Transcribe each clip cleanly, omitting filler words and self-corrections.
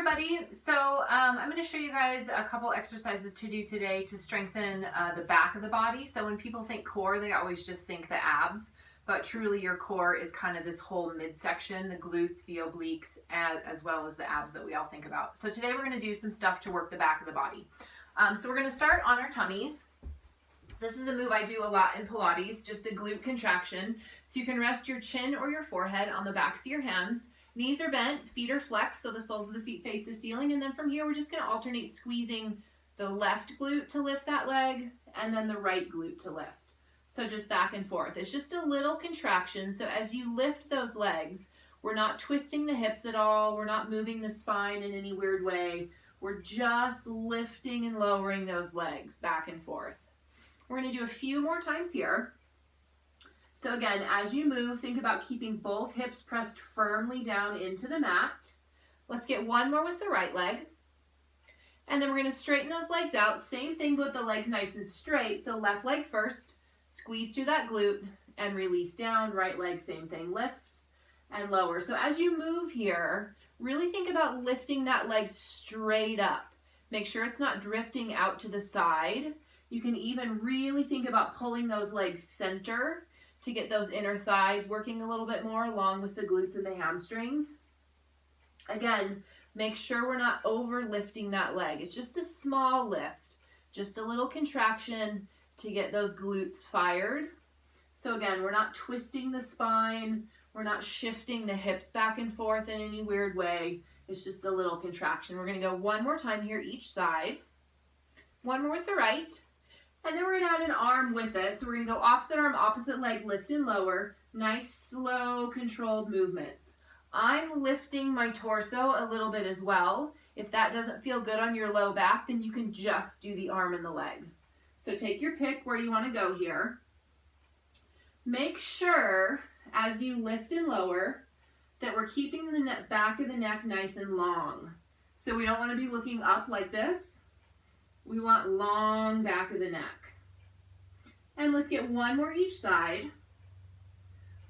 everybody. So I'm going to show you guys a couple exercises to do today to strengthen the back of the body. So when people think core, they always just think the abs, but truly your core is kind of this whole midsection, the glutes, the obliques, as well as the abs that we all think about. So today we're going to do some stuff to work the back of the body. So we're going to start on our tummies. This is a move I do a lot in Pilates, just a glute contraction. So you can rest your chin or your forehead on the backs of your hands. Knees are bent, feet are flexed, so the soles of the feet face the ceiling. And then from here, we're just going to alternate squeezing the left glute to lift that leg and then the right glute to lift. So just back and forth. It's just a little contraction. So as you lift those legs, we're not twisting the hips at all. We're not moving the spine in any weird way. We're just lifting and lowering those legs back and forth. We're going to do a few more times here. So again, as you move, think about keeping both hips pressed firmly down into the mat. Let's get one more with the right leg. And then we're going to straighten those legs out. Same thing, but the legs nice and straight. So left leg first, squeeze through that glute and release down. Right leg, same thing, lift and lower. So as you move here, really think about lifting that leg straight up. Make sure it's not drifting out to the side. You can even really think about pulling those legs center to get those inner thighs working a little bit more along with the glutes and the hamstrings. Again, make sure we're not over lifting that leg. It's just a small lift, just a little contraction to get those glutes fired. So again, we're not twisting the spine. We're not shifting the hips back and forth in any weird way. It's just a little contraction. We're going to go one more time here each side. One more with the right. And then we're going to add an arm with it. So we're going to go opposite arm, opposite leg, lift and lower. Nice, slow, controlled movements. I'm lifting my torso a little bit as well. If that doesn't feel good on your low back, then you can just do the arm and the leg. So take your pick where you want to go here. Make sure, as you lift and lower, that we're keeping the back of the neck nice and long. So we don't want to be looking up like this. We want long back of the neck. And let's get one more each side.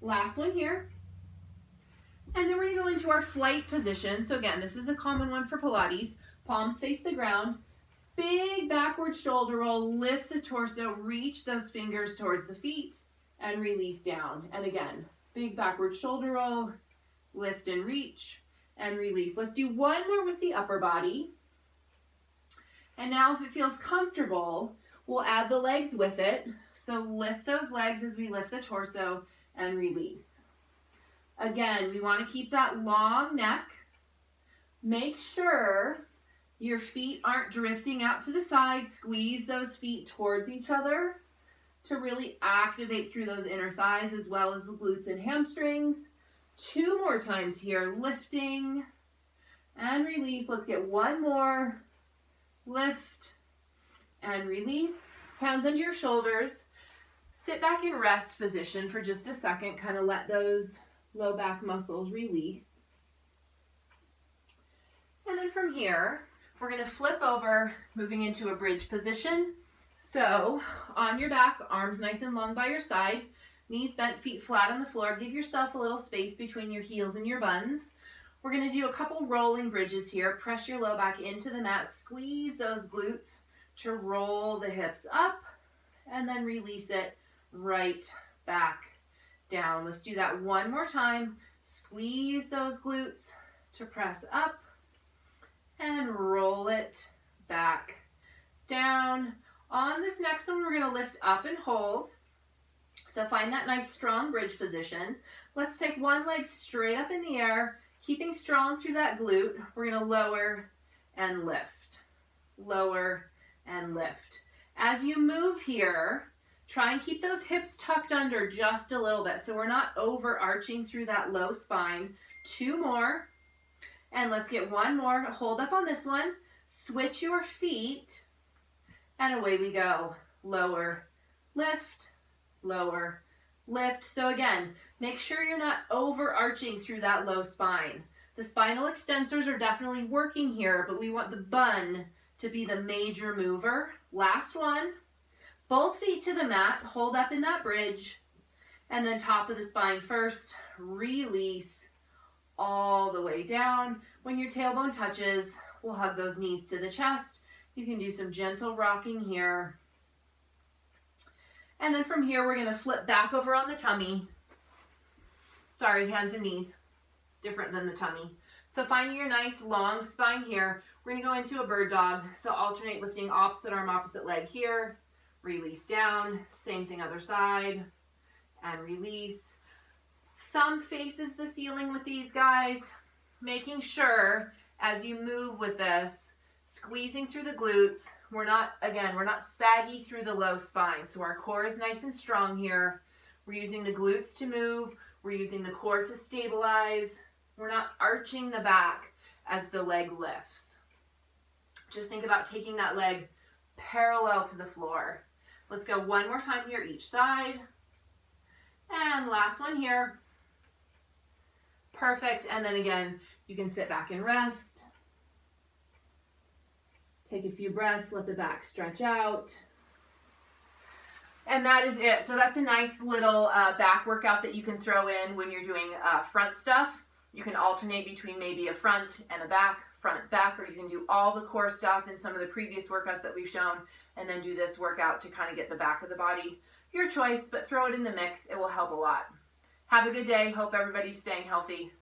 Last one here. And then we're going to go into our flight position. So again, this is a common one for Pilates. Palms face the ground. Big backward shoulder roll. Lift the torso. Reach those fingers towards the feet. And release down. And again, big backward shoulder roll. Lift and reach. And release. Let's do one more with the upper body. And now if it feels comfortable, we'll add the legs with it. So lift those legs as we lift the torso and release. Again, we want to keep that long neck. Make sure your feet aren't drifting out to the side. Squeeze those feet towards each other to really activate through those inner thighs as well as the glutes and hamstrings. Two more times here, lifting and release. Let's get one more. Lift and release. Hands under your shoulders. Sit back in rest position for just a second. Kind of let those low back muscles release. And then from here, we're going to flip over, moving into a bridge position. So on your back, arms nice and long by your side, knees bent, feet flat on the floor. Give yourself a little space between your heels and your buns. We're going to do a couple rolling bridges here. Press your low back into the mat. Squeeze those glutes to roll the hips up and then release it right back down. Let's do that one more time. Squeeze those glutes to press up and roll it back down. On this next one, we're going to lift up and hold. So find that nice strong bridge position. Let's take one leg straight up in the air. Keeping strong through that glute, we're going to lower and lift. Lower and lift. As you move here, try and keep those hips tucked under just a little bit so we're not overarching through that low spine. Two more. And let's get one more. Hold up on this one. Switch your feet. And away we go. Lower, lift, lower, lift. So again, make sure you're not overarching through that low spine. The spinal extensors are definitely working here, but we want the bun to be the major mover. Last one. Both feet to the mat. Hold up in that bridge. And then top of the spine first. Release. all the way down. When your tailbone touches, we'll hug those knees to the chest. You can do some gentle rocking here. And then from here, we're gonna flip back over on the tummy. Sorry, hands and knees, different than the tummy. So finding your nice long spine here, we're gonna go into a bird dog. So alternate lifting opposite arm, opposite leg here, release down, same thing other side, and release. Thumb faces the ceiling with these guys, making sure as you move with this, squeezing through the glutes. We're not saggy through the low spine. So our core is nice and strong here. We're using the glutes to move. We're using the core to stabilize. We're not arching the back as the leg lifts. Just think about taking that leg parallel to the floor. Let's go one more time here, each side. And last one here. Perfect. And then again, you can sit back and rest. Take a few breaths, let the back stretch out. And that is it. So that's a nice little back workout that you can throw in when you're doing front stuff. You can alternate between maybe a front and a back, front, back, or you can do all the core stuff in some of the previous workouts that we've shown, and then do this workout to kind of get the back of the body. Your choice, but throw it in the mix. It will help a lot. Have a good day. Hope everybody's staying healthy.